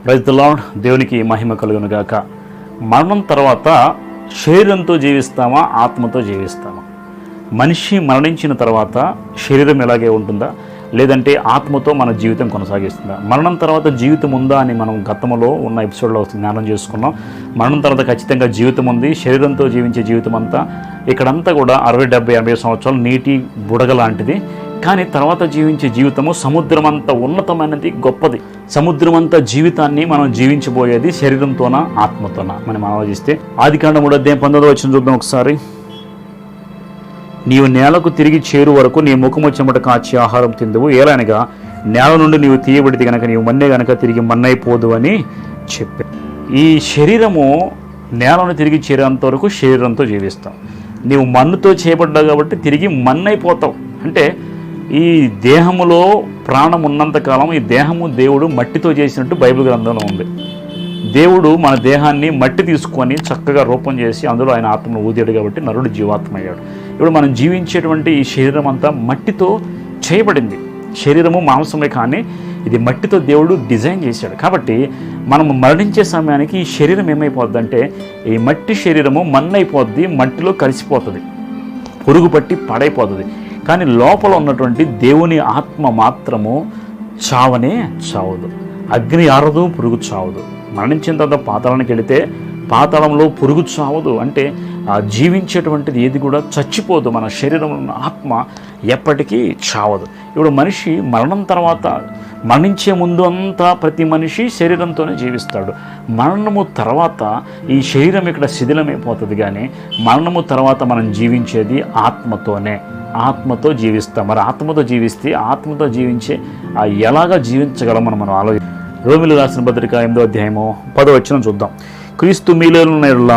Praise the lord. దేవునికి మహిమ కలుగును గాక. మరణం తర్వాత శరీరంతో జీవిస్తామా, ఆత్మతో జీవిస్తామా? మనిషి మరణించిన తర్వాత శరీరం ఎలాగే ఉంటుందా, లేదంటే ఆత్మతో మన జీవితం కొనసాగిస్తుందా? మరణం తర్వాత జీవితం ఉందా అని మనం గతంలో ఉన్న ఎపిసోడ్లో జ్ఞానం చేసుకున్నాం. మరణం తర్వాత ఖచ్చితంగా జీవితం ఉంది. శరీరంతో జీవించే జీవితం అంతా ఇక్కడంతా కూడా 60, 70, 80 సంవత్సరాలు నీటి బుడగ లాంటిది. కానీ తర్వాత జీవించే జీవితము సముద్రం అంత ఉన్నతమైనది, గొప్పది. సముద్రం అంత జీవితాన్ని మనం జీవించబోయేది శరీరంతోనా, ఆత్మతోనా? మనం ఆలోచిస్తే ఆదికాండం 3:19 చూద్దాం ఒకసారి. నీవు నేలకు తిరిగి చేరు వరకు నీ ముఖము చెమట కాచి ఆహారం తిందువు, ఏలనగా నేల నుండి నీవు తీయబడితే గనక నీవు మన్నే గనక తిరిగి మన్నైపోదు అని చెప్పి. ఈ శరీరము నేలను తిరిగి చేరేంత వరకు శరీరంతో జీవిస్తాం. నీవు మన్నుతో చేయబడ్డావు కాబట్టి తిరిగి మన్నైపోతావు. అంటే ఈ దేహములో ప్రాణం ఉన్నంతకాలం ఈ దేహము దేవుడు మట్టితో చేసినట్టు బైబిల్ గ్రంథంలో ఉంది. దేవుడు మన దేహాన్ని మట్టి తీసుకొని చక్కగా రూపం చేసి అందులో ఆయన ఆత్మను ఊదాడు కాబట్టి నరుడు జీవాత్మ అయ్యాడు. ఇప్పుడు మనం జీవించేటువంటి ఈ శరీరం అంతా మట్టితో చేయబడింది. శరీరము మాంసమే, కానీ ఇది మట్టితో దేవుడు డిజైన్ చేశాడు. కాబట్టి మనం మరణించే సమయానికి ఈ శరీరం ఏమైపోద్ది అంటే ఈ మట్టి శరీరము మన్నైపోద్ది, మట్టిలో కలిసిపోతుంది, పురుగు పట్టి పాడైపోతుంది. కానీ లోపల ఉన్నటువంటి దేవుని ఆత్మ మాత్రము చావనే చావదు. అగ్ని ఆరదు, పురుగు చావదు. మరణించిన తర్వాత పాతాళానికి వెళితే పాతాళంలో పురుగు చావదు. అంటే ఆ జీవించేటువంటిది ఏది కూడా చచ్చిపోదు. మన శరీరంలో ఉన్న ఆత్మ ఎప్పటికీ చావదు. ఇప్పుడు మనిషి మరణం తర్వాత, మరణించే ముందు అంతా ప్రతి మనిషి శరీరంతోనే జీవిస్తాడు. మరణము తర్వాత ఈ శరీరం ఇక్కడ శిథిలమైపోతుంది. కానీ మరణము తర్వాత మనం జీవించేది ఆత్మతోనే. ఆత్మతో జీవిస్తాం. మరి ఆత్మతో జీవిస్తే ఆత్మతో జీవించే ఎలాగా జీవించగలం మనం ఆలోచి. రోమిలు రాసిన పత్రిక 8:10 చూద్దాం. క్రీస్తు మీలో ఉన్న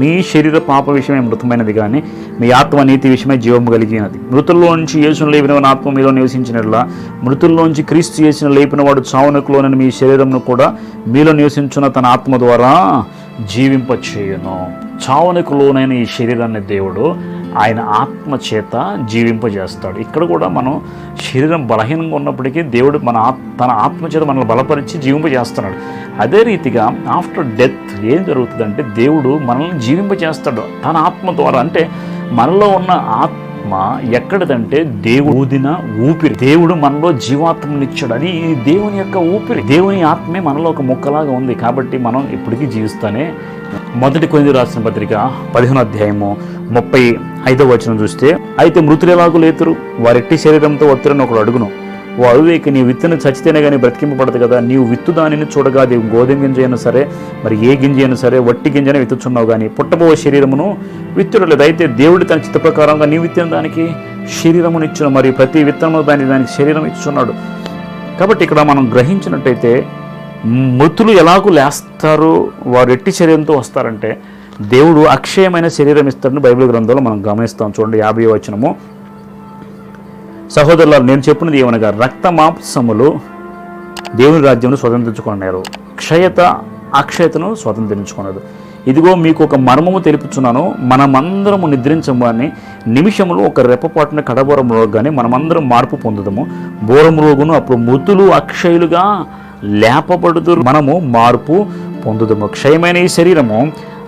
మీ శరీర పాప విషయమే మృతమైనది, కానీ మీ ఆత్మ నీతి విషయమే జీవము కలిగినది. మృతుల్లో నుంచి యేసును లేపిన ఆత్మ మీలో నివసించినట్లా మృతుల్లోంచి క్రీస్తు యేసును లేపిన వాడు చావునకులోనని మీ శరీరంను కూడా మీలో నివసించున్న తన ఆత్మ ద్వారా జీవింపచేయును. చావునకులోనైన ఈ శరీరాన్ని దేవుడు ఆయన ఆత్మ చేత జీవింపజేస్తాడు. ఇక్కడ కూడా మనం శరీరం బలహీనంగా ఉన్నప్పటికీ దేవుడు తన ఆత్మ చేత మనల్ని బలపరిచి జీవింపజేస్తున్నాడు. అదే రీతిగా ఆఫ్టర్ డెత్ ఏం జరుగుతుందంటే దేవుడు మనల్ని జీవింపజేస్తాడు తన ఆత్మ ద్వారా. అంటే మనలో ఉన్న ఆత్మ ఎక్కడిదంటే దేవుడు ఊదిన ఊపిరి. దేవుడు మనలో జీవాత్మనిచ్చాడు. అది దేవుని యొక్క ఊపిరి. దేవుని ఆత్మే మనలో ఒక ముక్కలాగా ఉంది. కాబట్టి మనం ఎప్పటికీ జీవిస్తానే. 1 కొరింథీయులకు రాసిన పత్రిక 15:35 చూస్తే, అయితే మృతులు ఎలాగూ లేతురు, వారెట్టి శరీరంతో వత్తురని ఒకడు అడుగును. ఓ అవివేకి, నీ విత్తును చచ్చితేనే కానీ బ్రతికింపబడదు కదా. నీవు విత్తు దానిని చూడగా అది గోధుమ గింజ అయినా సరే, మరి ఏ గింజ అయినా సరే, వట్టి గింజనే విత్తుచున్నావు, కానీ పుట్టబో శరీరమును విత్తుడు లేదు. అయితే దేవుడు తన చిత్త ప్రకారంగా నీ విత్తిన దానికి శరీరమును ఇచ్చును, మరి ప్రతి విత్తనము దానికి శరీరం ఇచ్చున్నాడు. కాబట్టి ఇక్కడ మనం గ్రహించినట్టయితే మృతులు ఎలాగూ లేస్తారు, వారు ఎట్టి శరీరంతో వస్తారంటే దేవుడు అక్షయమైన శరీరం ఇస్తాడని బైబిల్ గ్రంథంలో మనం గమనిస్తాం. చూడండి 50వ సహోదరులారా, నేను చెప్పినది ఏమనగా రక్త మాంసములు దేవుని రాజ్యంను స్వతంత్రించుకున్నారు, అక్షయతను స్వతంత్రించుకున్నారు. ఇదిగో మీకు ఒక మర్మము తెలుపుచున్నాను, మనమందరము నిద్రించమని నిమిషములు ఒక రెప్పపాటున కడబోరములో కానీ మనమందరం మార్పు పొందుదాము. బోరములోగును అప్పుడు మృతులు అక్షయులుగా లేపబడుదురు, మనము మార్పు పొందుదము. క్షయమైన ఈ శరీరము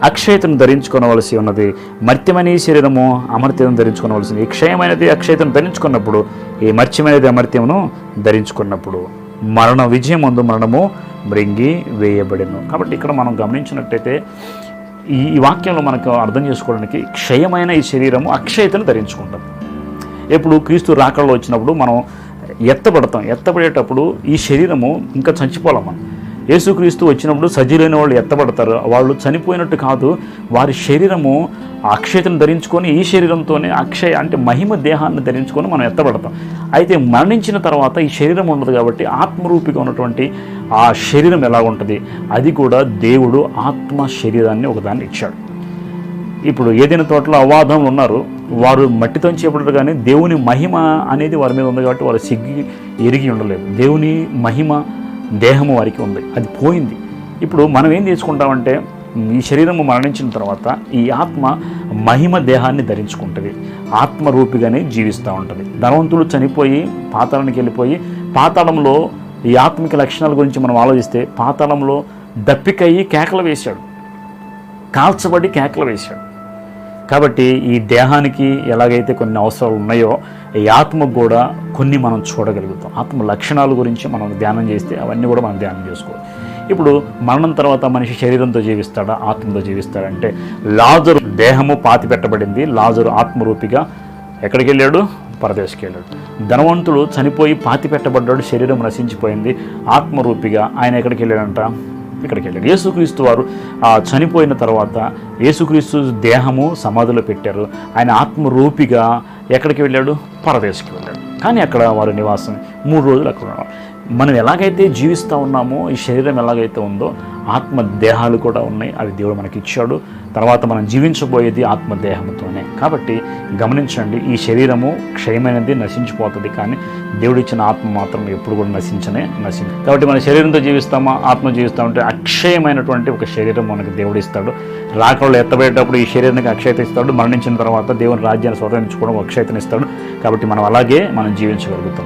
అక్షయతను ధరించుకోవలసి ఉన్నది, మర్త్యమైన ఈ శరీరము అమర్త్యతను ధరించుకోవలసింది. ఈ క్షయమైనది అక్షయతను ధరించుకున్నప్పుడు, ఈ మర్త్యమైనది అమర్త్యమును ధరించుకున్నప్పుడు మరణ విజయం ముందు మరణము మృంగి వేయబడెను. కాబట్టి ఇక్కడ మనం గమనించినట్టయితే ఈ వాక్యంలో మనకు అర్థం చేసుకోవడానికి క్షయమైన ఈ శరీరము అక్షయతను ధరించుకుంటాం. ఎప్పుడు క్రీస్తు రాకడలో వచ్చినప్పుడు మనం ఎత్తబడేటప్పుడు ఈ శరీరము ఇంకా చచ్చిపోలేం. మనం యేసుక్రీస్తు వచ్చినప్పుడు సజీలైన వాళ్ళు ఎత్తబడతారు. వాళ్ళు చనిపోయినట్టు కాదు, వారి శరీరము అక్షయతను ధరించుకొని ఈ శరీరంతోనే అక్షయ అంటే మహిమ దేహాన్ని ధరించుకొని మనం ఎత్తబడతాం. అయితే మరణించిన తర్వాత ఈ శరీరం ఉండదు కాబట్టి ఆత్మరూపిగా ఉన్నటువంటి ఆ శరీరం ఎలా ఉంటుంది, అది కూడా దేవుడు ఆత్మ శరీరాన్ని ఒకదాన్ని ఇచ్చాడు. ఇప్పుడు ఏదైనా తోటలో అవాధంలో ఉన్నారు, వారు మట్టితో చేయబడరు, కానీ దేవుని మహిమ అనేది వారి మీద ఉంది కాబట్టి వారు ఎరిగి ఉండలేదు. దేవుని మహిమ దేహము వారికి ఉంది, అది పోయింది. ఇప్పుడు మనం ఏం తీసుకుంటామంటే ఈ శరీరము మరణించిన తర్వాత ఈ ఆత్మ మహిమ దేహాన్ని ధరించుకుంటుంది, ఆత్మరూపిగానే జీవిస్తూ ఉంటుంది. ధనవంతులు చనిపోయి పాతాళానికి వెళ్ళిపోయి పాతాళంలో ఈ ఆత్మిక లక్షణాల గురించి మనం ఆలోచిస్తే పాతాళంలో దప్పికయ్యి కేకలు వేశాడు, కాల్చబడి కేకలు వేశాడు. కాబట్టి ఈ దేహానికి ఎలాగైతే కొన్ని అవసరాలు ఉన్నాయో ఈ ఆత్మకు కూడా కొన్ని మనం చూడగలుగుతాం. ఆత్మ లక్షణాల గురించి మనం ధ్యానం చేస్తే అవన్నీ కూడా మనం ధ్యానం చేసుకోవాలి. ఇప్పుడు మరణం తర్వాత మనిషి శరీరంతో జీవిస్తాడా, ఆత్మతో జీవిస్తాడంటే లాజరు దేహము పాతి పెట్టబడింది, లాజరు ఆత్మరూపిగా ఎక్కడికి వెళ్ళాడు? పరదేశకి వెళ్ళాడు. ధనవంతుడు చనిపోయి పాతి పెట్టబడ్డాడు, శరీరం నశించిపోయింది, ఆత్మరూపిగా ఆయన ఎక్కడికి వెళ్ళాడంట? ఇక్కడికి వెళ్ళాడు. యేసుక్రీస్తు వారు చనిపోయిన తర్వాత యేసుక్రీస్తు దేహము సమాధిలో పెట్టారు, ఆయన ఆత్మరూపిగా ఎక్కడికి వెళ్ళాడు? పరదేశకి వెళ్ళాడు. కానీ అక్కడ వారి నివాసం 3 రోజులు అక్కడ ఉన్నారు. మనం ఎలాగైతే జీవిస్తూ ఉన్నామో ఈ శరీరం ఎలాగైతే ఉందో ఆత్మ దేహాలు కూడా ఉన్నాయి, అవి దేవుడు మనకి ఇచ్చాడు. తర్వాత మనం జీవించబోయేది ఆత్మదేహంతోనే. కాబట్టి గమనించండి, ఈ శరీరము క్షయమైనది, నశించిపోతుంది, కానీ దేవుడిచ్చిన ఆత్మ మాత్రం ఎప్పుడు కూడా నశించదు. కాబట్టి మన శరీరంతో జీవిస్తామా, ఆత్మ జీవిస్తామంటే అక్షయమైనటువంటి ఒక శరీరం మనకు దేవుడు ఇస్తాడు. రాకడలో ఎత్తబడేటప్పుడు ఈ శరీరానికి అక్షయత ఇస్తాడు, మరణించిన తర్వాత దేవుని రాజ్యాన్ని స్వతంత్రించుకోవడం అక్షయతను ఇస్తాడు. కాబట్టి మనం అలాగే మనం జీవించగలుగుతున్నాం.